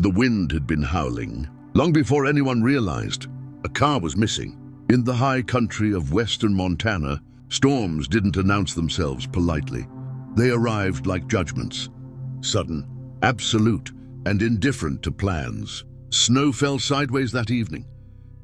The wind had been howling. Long before anyone realized, a car was missing. In the high country of western Montana, storms didn't announce themselves politely. They arrived like judgments, sudden, absolute, and indifferent to plans. Snow fell sideways that evening,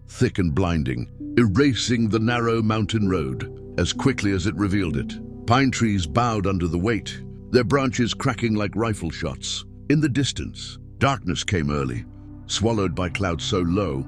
thick and blinding, erasing the narrow mountain road as quickly as it revealed it. Pine trees bowed under the weight, their branches cracking like rifle shots. In the distance, darkness came early, swallowed by clouds so low,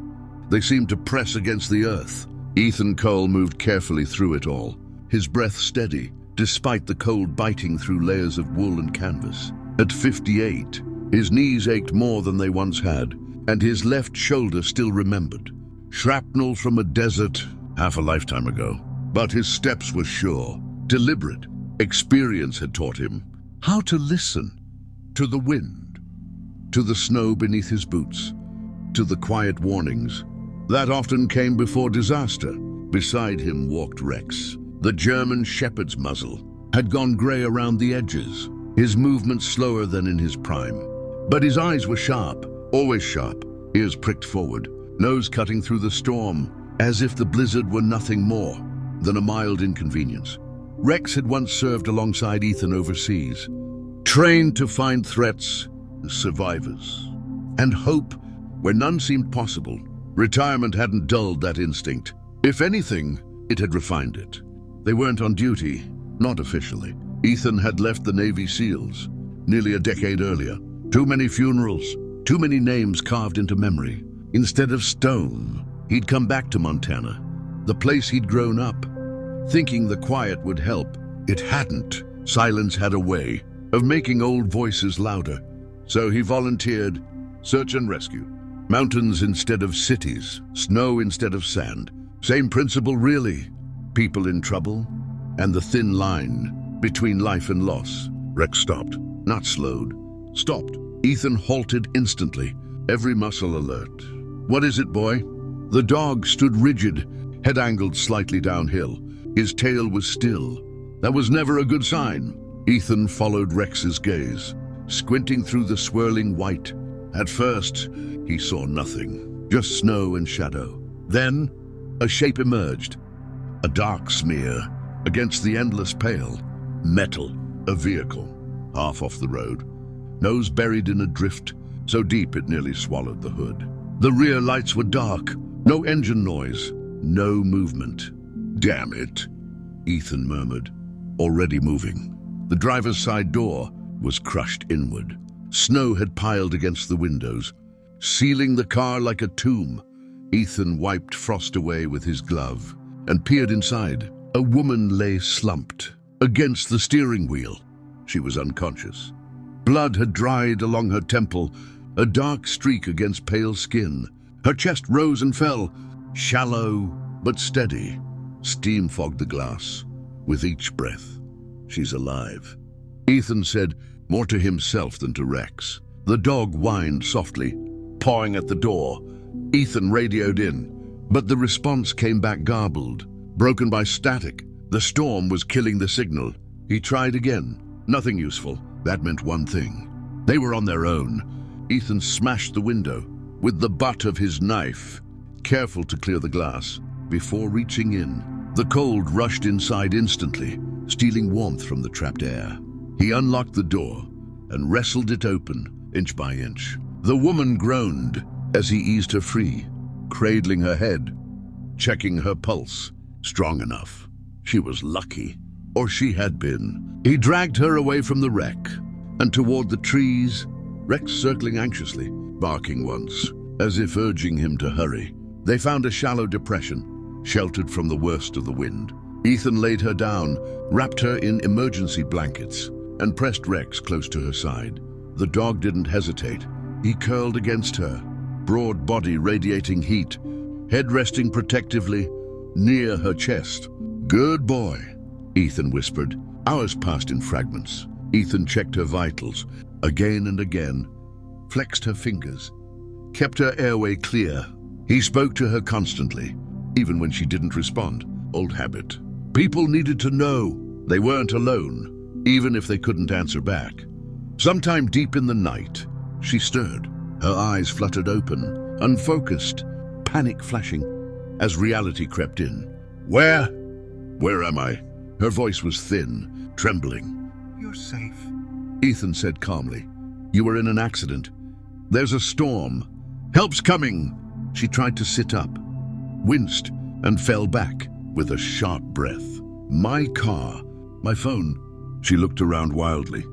they seemed to press against the earth. Ethan Cole moved carefully through it all, his breath steady, despite the cold biting through layers of wool and canvas. At 58, his knees ached more than they once had, and his left shoulder still remembered. Shrapnel from a desert half a lifetime ago. But his steps were sure, deliberate. Experience had taught him how to listen to the wind, to the snow beneath his boots, to the quiet warnings that often came before disaster. Beside him walked Rex. The German shepherd's muzzle had gone gray around the edges, his movements slower than in his prime. But his eyes were sharp, always sharp, ears pricked forward, nose cutting through the storm, as if the blizzard were nothing more than a mild inconvenience. Rex had once served alongside Ethan overseas, trained to find threats, survivors, and hope where none seemed possible. Retirement hadn't dulled that instinct. If anything, it had refined it. They weren't on duty, not officially. Ethan had left the Navy SEALs nearly a decade earlier. Too many funerals, too many names carved into memory. Instead of stone, he'd come back to Montana, the place he'd grown up, thinking the quiet would help. It hadn't. Silence had a way of making old voices louder. So he volunteered, search and rescue. Mountains instead of cities, snow instead of sand. Same principle really. People in trouble, and the thin line between life and loss. Rex stopped, not slowed. Stopped. Ethan halted instantly, every muscle alert. What is it, boy? The dog stood rigid, head angled slightly downhill. His tail was still. That was never a good sign. Ethan followed Rex's gaze, squinting through the swirling white. At first, he saw nothing, just snow and shadow. Then, a shape emerged, a dark smear against the endless pale. Metal, a vehicle, half off the road, nose buried in a drift, so deep it nearly swallowed the hood. The rear lights were dark, no engine noise, no movement. Damn it, Ethan murmured, already moving. The driver's side door was crushed inward. Snow had piled against the windows, sealing the car like a tomb. Ethan wiped frost away with his glove and peered inside. A woman lay slumped against the steering wheel. She was unconscious. Blood had dried along her temple, a dark streak against pale skin. Her chest rose and fell, shallow but steady. Steam fogged the glass with each breath. She's alive, Ethan said, more to himself than to Rex. The dog whined softly, pawing at the door. Ethan radioed in, but the response came back garbled, broken by static. The storm was killing the signal. He tried again. Nothing useful. That meant one thing. They were on their own. Ethan smashed the window with the butt of his knife, careful to clear the glass before reaching in. The cold rushed inside instantly, stealing warmth from the trapped air. He unlocked the door and wrestled it open, inch by inch. The woman groaned as he eased her free, cradling her head, checking her pulse. Strong enough. She was lucky, or she had been. He dragged her away from the wreck and toward the trees, Rex circling anxiously, barking once, as if urging him to hurry. They found a shallow depression, sheltered from the worst of the wind. Ethan laid her down, wrapped her in emergency blankets, and pressed Rex close to her side. The dog didn't hesitate. He curled against her, broad body radiating heat, head resting protectively near her chest. Good boy, Ethan whispered. Hours passed in fragments. Ethan checked her vitals again and again, flexed her fingers, kept her airway clear. He spoke to her constantly, even when she didn't respond. Old habit. People needed to know they weren't alone, even if they couldn't answer back. Sometime deep in the night, she stirred, Her eyes fluttered open, unfocused, panic flashing, as reality crept in. Where? Where am I? Her voice was thin, trembling. You're safe. Ethan said calmly. You were in an accident. There's a storm. Help's coming. She tried to sit up, winced, and fell back with a sharp breath. My car, my phone. She looked around wildly,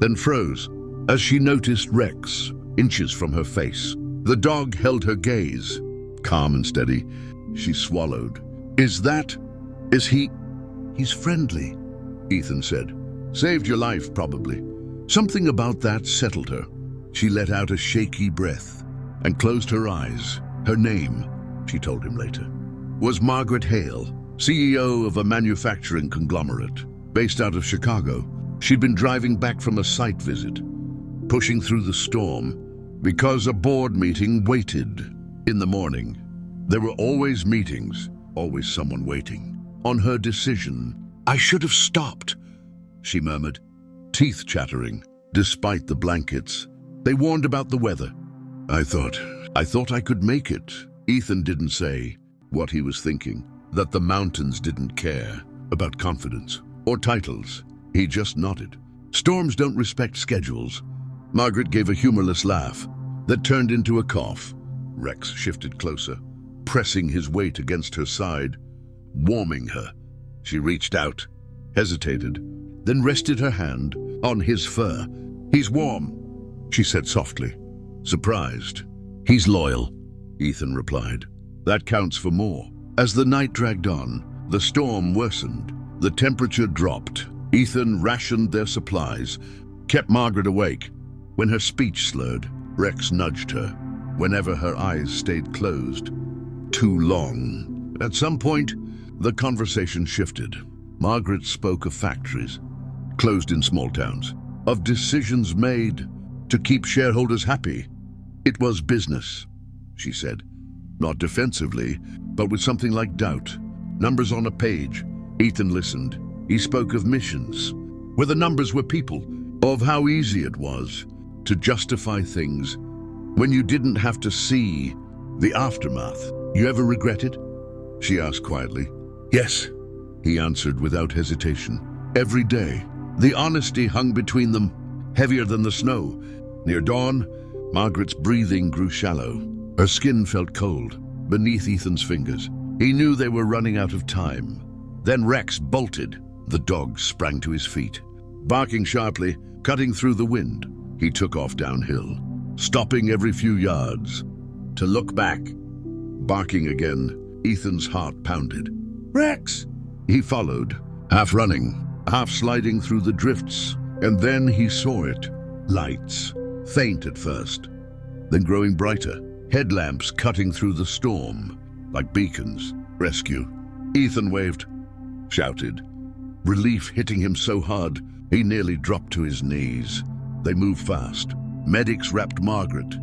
then froze as she noticed Rex inches from her face. The dog held her gaze, calm and steady. She swallowed. Is he? He's friendly, Ethan said. Saved your life, probably. Something about that settled her. She let out a shaky breath and closed her eyes. Her name, she told him later, was Margaret Hale, CEO of a manufacturing conglomerate based out of Chicago. She'd been driving back from a site visit, pushing through the storm, because a board meeting waited in the morning. There were always meetings, always someone waiting on her decision. I should have stopped, she murmured, teeth chattering, despite the blankets. They warned about the weather. I thought I could make it. Ethan didn't say what he was thinking, that the mountains didn't care about confidence or titles. He just nodded. Storms don't respect schedules. Margaret gave a humorless laugh that turned into a cough. Rex shifted closer, pressing his weight against her side, warming her. She reached out, hesitated, then rested her hand on his fur. He's warm, she said softly, surprised. He's loyal, Ethan replied. That counts for more. As the night dragged on, the storm worsened. The temperature dropped. Ethan rationed their supplies, kept Margaret awake. When her speech slurred, Rex nudged her, whenever her eyes stayed closed too long. At some point, the conversation shifted. Margaret spoke of factories, closed in small towns, of decisions made to keep shareholders happy. It was business, she said, not defensively, but with something like doubt. Numbers on a page. Ethan listened. He spoke of missions, where the numbers were people, of how easy it was to justify things when you didn't have to see the aftermath. You ever regret it? She asked quietly. Yes, he answered without hesitation. Every day. The honesty hung between them, heavier than the snow. Near dawn, Margaret's breathing grew shallow. Her skin felt cold beneath Ethan's fingers. He knew they were running out of time. Then Rex bolted. The dog sprang to his feet, barking sharply, cutting through the wind. He took off downhill, stopping every few yards to look back. Barking again, Ethan's heart pounded. Rex! He followed, half running, half sliding through the drifts, and then he saw it. Lights, faint at first, then growing brighter. Headlamps cutting through the storm, like beacons. Rescue. Ethan waved, shouted, relief hitting him so hard he nearly dropped to his knees. They moved fast. Medics wrapped Margaret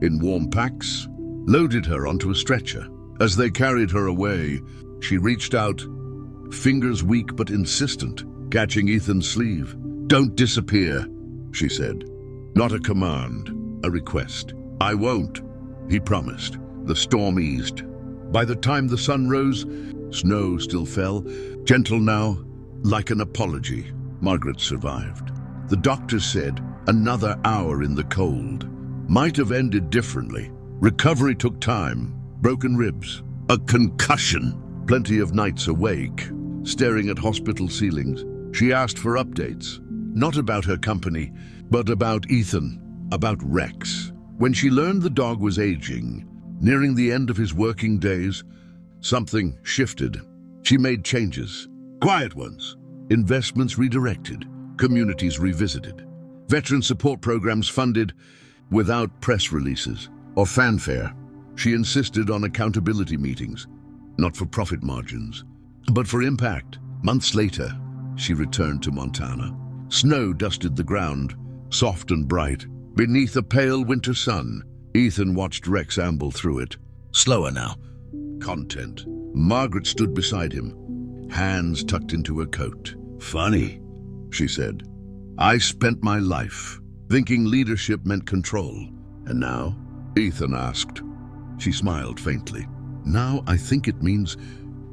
in warm packs, loaded her onto a stretcher. As they carried her away, she reached out, fingers weak but insistent, catching Ethan's sleeve. Don't disappear, she said. Not a command, a request. I won't, he promised. The storm eased. By the time the sun rose, snow still fell, gentle now, like an apology. Margaret survived. The doctor said another hour in the cold might have ended differently. Recovery took time, broken ribs, a concussion. Plenty of nights awake, staring at hospital ceilings. She asked for updates, not about her company, but about Ethan, about Rex. When she learned the dog was aging, nearing the end of his working days, something shifted. She made changes, quiet ones, investments redirected, communities revisited, veteran support programs funded without press releases or fanfare. She insisted on accountability meetings, not for profit margins, but for impact. Months later, she returned to Montana. Snow dusted the ground, soft and bright. Beneath a pale winter sun, Ethan watched Rex amble through it. Slower now. Content. Margaret stood beside him, hands tucked into her coat. Funny, she said. I spent my life thinking leadership meant control, and now Ethan asked. She smiled faintly. Now I think it means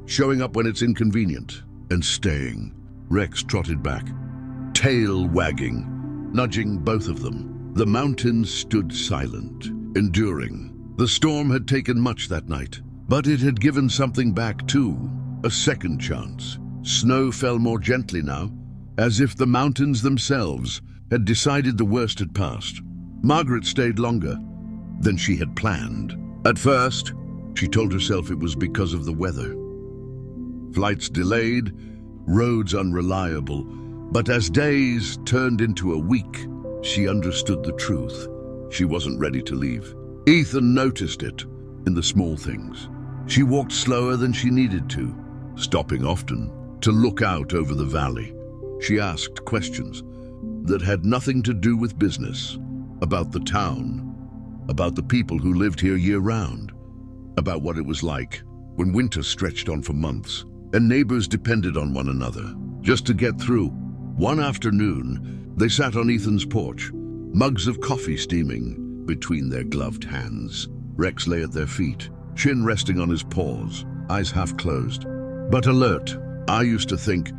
showing up when it's inconvenient and staying. Rex trotted back, tail wagging, nudging both of them. The mountains stood silent, enduring. The storm had taken much that night, but it had given something back too, a second chance. Snow fell more gently now, as if the mountains themselves had decided the worst had passed. Margaret stayed longer than she had planned. At first, she told herself it was because of the weather. Flights delayed, roads unreliable, but as days turned into a week, she understood the truth. She wasn't ready to leave. Ethan noticed it in the small things. She walked slower than she needed to, stopping often to look out over the valley. She asked questions that had nothing to do with business, about the town, about the people who lived here year-round, about what it was like when winter stretched on for months and neighbors depended on one another just to get through. One afternoon, they sat on Ethan's porch, mugs of coffee steaming between their gloved hands. Rex lay at their feet, chin resting on his paws, eyes half closed, but alert. I used to think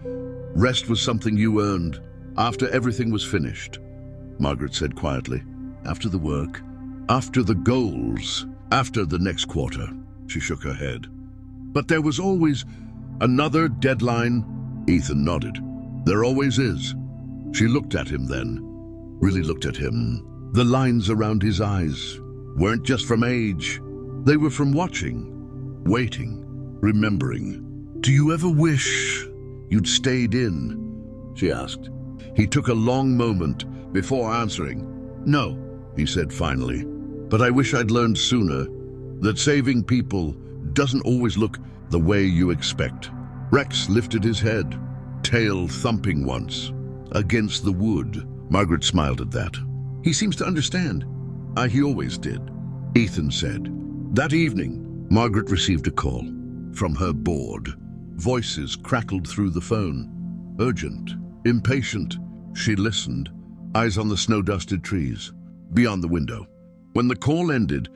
rest was something you earned after everything was finished, Margaret said quietly. After the work, after the goals, after the next quarter. She shook her head. But there was always another deadline. Ethan nodded. There always is. She looked at him then, really looked at him. The lines around his eyes weren't just from age. They were from watching, waiting, remembering. Do you ever wish you'd stayed in? She asked. He took a long moment before answering. No, he said finally, but I wish I'd learned sooner that saving people doesn't always look the way you expect. Rex lifted his head, tail thumping once against the wood. Margaret smiled at that. He seems to understand. He always did, Ethan said. That evening, Margaret received a call from her board. Voices crackled through the phone. Urgent, impatient. She listened, eyes on the snow-dusted trees, beyond the window. When the call ended,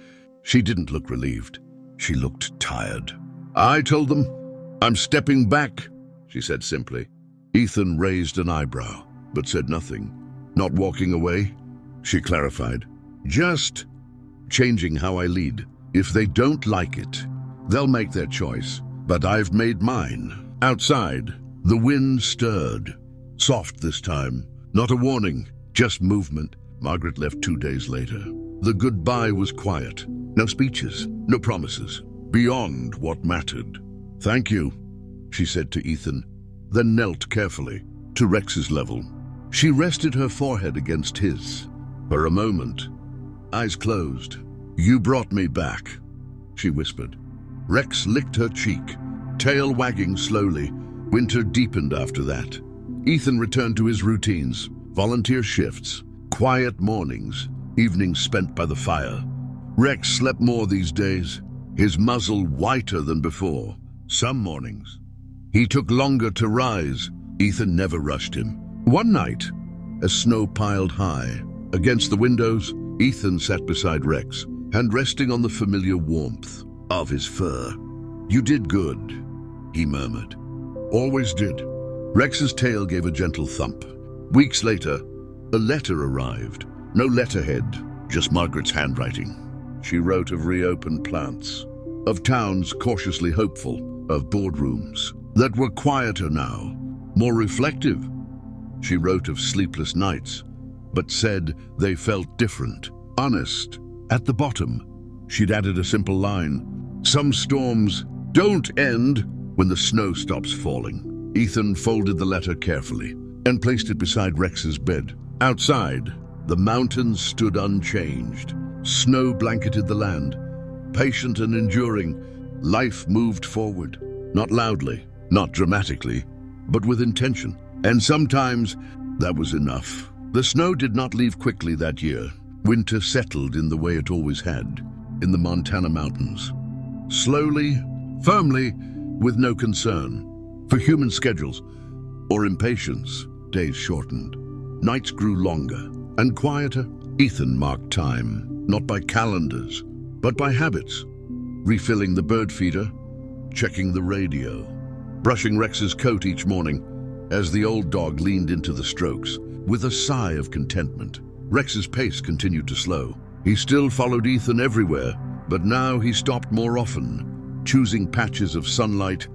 she didn't look relieved. She looked tired. I told them, I'm stepping back, she said simply. Ethan raised an eyebrow, but said nothing. Not walking away, she clarified. Just changing how I lead. If they don't like it, they'll make their choice. But I've made mine. Outside, the wind stirred. Soft this time. Not a warning, just movement. Margaret left 2 days later. The goodbye was quiet. No speeches, no promises. Beyond what mattered. Thank you, she said to Ethan, then knelt carefully to Rex's level. She rested her forehead against his. For a moment, eyes closed. You brought me back, she whispered. Rex licked her cheek, tail wagging slowly. Winter deepened after that. Ethan returned to his routines, volunteer shifts, quiet mornings, evenings spent by the fire. Rex slept more these days, his muzzle whiter than before. Some mornings, he took longer to rise. Ethan never rushed him. One night, as snow piled high against the windows, Ethan sat beside Rex, hand resting on the familiar warmth of his fur. You did good, he murmured. Always did. Rex's tail gave a gentle thump. Weeks later, a letter arrived. No letterhead, just Margaret's handwriting. She wrote of reopened plants, of towns cautiously hopeful, of boardrooms that were quieter now, more reflective. She wrote of sleepless nights, but said they felt different, honest. At the bottom, she'd added a simple line. Some storms don't end when the snow stops falling. Ethan folded the letter carefully and placed it beside Rex's bed. Outside, the mountains stood unchanged. Snow blanketed the land. Patient and enduring, life moved forward. Not loudly, not dramatically, but with intention. And sometimes that was enough. The snow did not leave quickly that year. Winter settled in the way it always had, in the Montana mountains. Slowly, firmly, with no concern for human schedules or impatience. Days shortened. Nights grew longer and quieter. Ethan marked time, not by calendars, but by habits. Refilling the bird feeder, checking the radio, brushing Rex's coat each morning as the old dog leaned into the strokes with a sigh of contentment. Rex's pace continued to slow. He still followed Ethan everywhere, but now he stopped more often, choosing patches of sunlight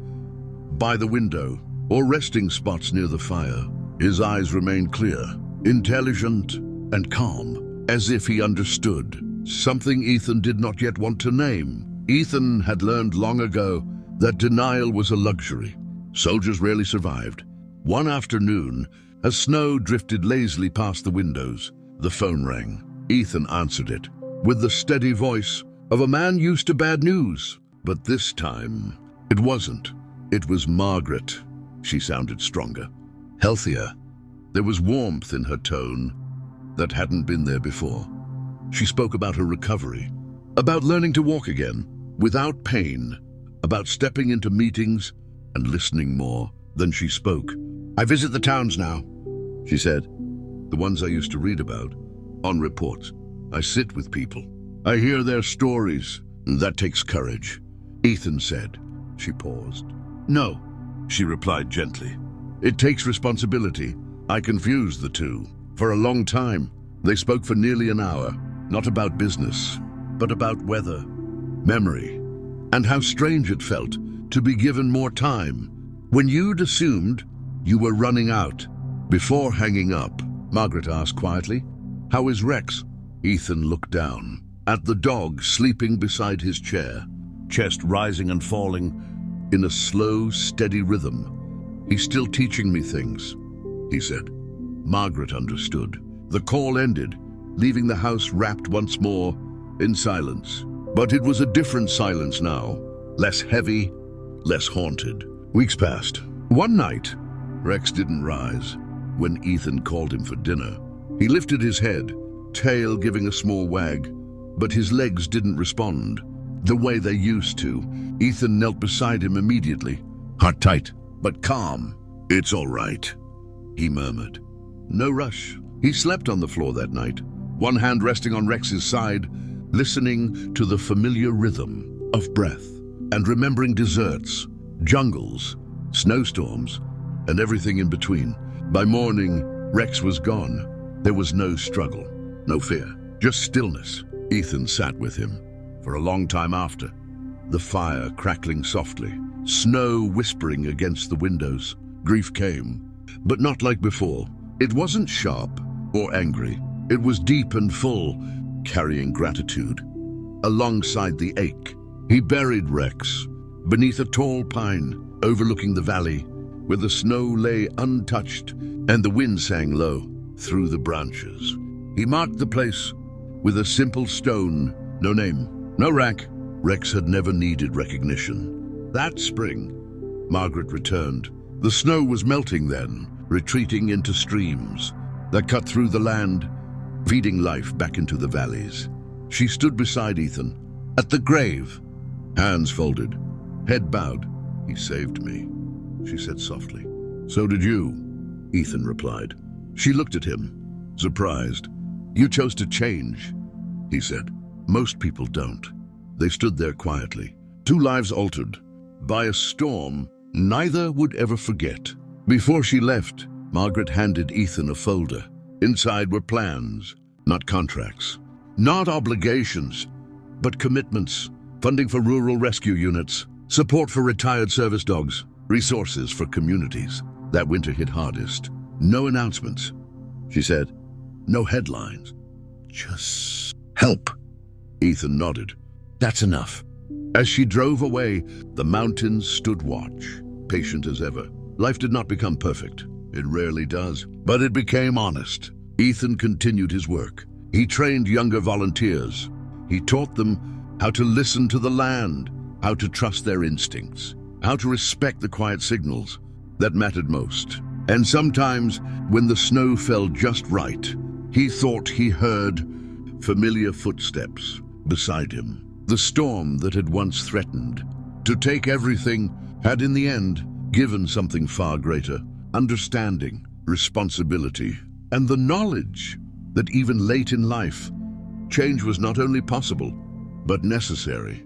by the window or resting spots near the fire. His eyes remained clear, intelligent, and calm, as if he understood something Ethan did not yet want to name. Ethan had learned long ago that denial was a luxury. Soldiers rarely survived. One afternoon, as snow drifted lazily past the windows, the phone rang. Ethan answered it, with the steady voice of a man used to bad news. But this time, it wasn't. It was Margaret. She sounded stronger, healthier. There was warmth in her tone that hadn't been there before. She spoke about her recovery, about learning to walk again, without pain, about stepping into meetings and listening more than she spoke. "I visit the towns now," she said. "The ones I used to read about, on reports. I sit with people. I hear their stories. That takes courage," Ethan said. She paused. "No," she replied gently. "It takes responsibility." I confused the two. For a long time, they spoke for nearly an hour, not about business, but about weather, memory, and how strange it felt to be given more time when you'd assumed you were running out. Before hanging up, Margaret asked quietly, "How is Rex?" Ethan looked down at the dog sleeping beside his chair, chest rising and falling in a slow, steady rhythm. "He's still teaching me things," he said. Margaret understood. The call ended, leaving the house wrapped once more in silence. But it was a different silence now, less heavy, less haunted. Weeks passed. One night, Rex didn't rise when Ethan called him for dinner. He lifted his head, tail giving a small wag, but his legs didn't respond the way they used to. Ethan knelt beside him immediately, heart tight, but calm. "It's all right," he murmured. No rush. He slept on the floor that night, one hand resting on Rex's side, listening to the familiar rhythm of breath and remembering deserts, jungles, snowstorms, and everything in between. By morning, Rex was gone. There was no struggle, no fear, just stillness. Ethan sat with him for a long time after, the fire crackling softly, snow whispering against the windows. Grief came, but not like before. It wasn't sharp or angry. It was deep and full, carrying gratitude. Alongside the ache, he buried Rex beneath a tall pine overlooking the valley, where the snow lay untouched and the wind sang low through the branches. He marked the place with a simple stone, no name, no rank. Rex had never needed recognition. That spring, Margaret returned. The snow was melting then, retreating into streams that cut through the land, feeding life back into the valleys. She stood beside Ethan at the grave, hands folded, head bowed. "He saved me," she said softly. "So did you," Ethan replied. She looked at him, surprised. "You chose to change," he said. "Most people don't." They stood there quietly, two lives altered by a storm neither would ever forget. Before she left, Margaret handed Ethan a folder. Inside were plans, not contracts, not obligations, but commitments. Funding for rural rescue units, support for retired service dogs, resources for communities. That winter hit hardest. No announcements, she said. No headlines. Just help. Ethan nodded. That's enough. As she drove away, the mountains stood watch, patient as ever. Life did not become perfect. It rarely does. But it became honest. Ethan continued his work. He trained younger volunteers. He taught them how to listen to the land, how to trust their instincts, how to respect the quiet signals that mattered most. And sometimes, when the snow fell just right, he thought he heard familiar footsteps beside him. The storm that had once threatened to take everything had in the end given something far greater: understanding, responsibility, and the knowledge that even late in life, change was not only possible, but necessary.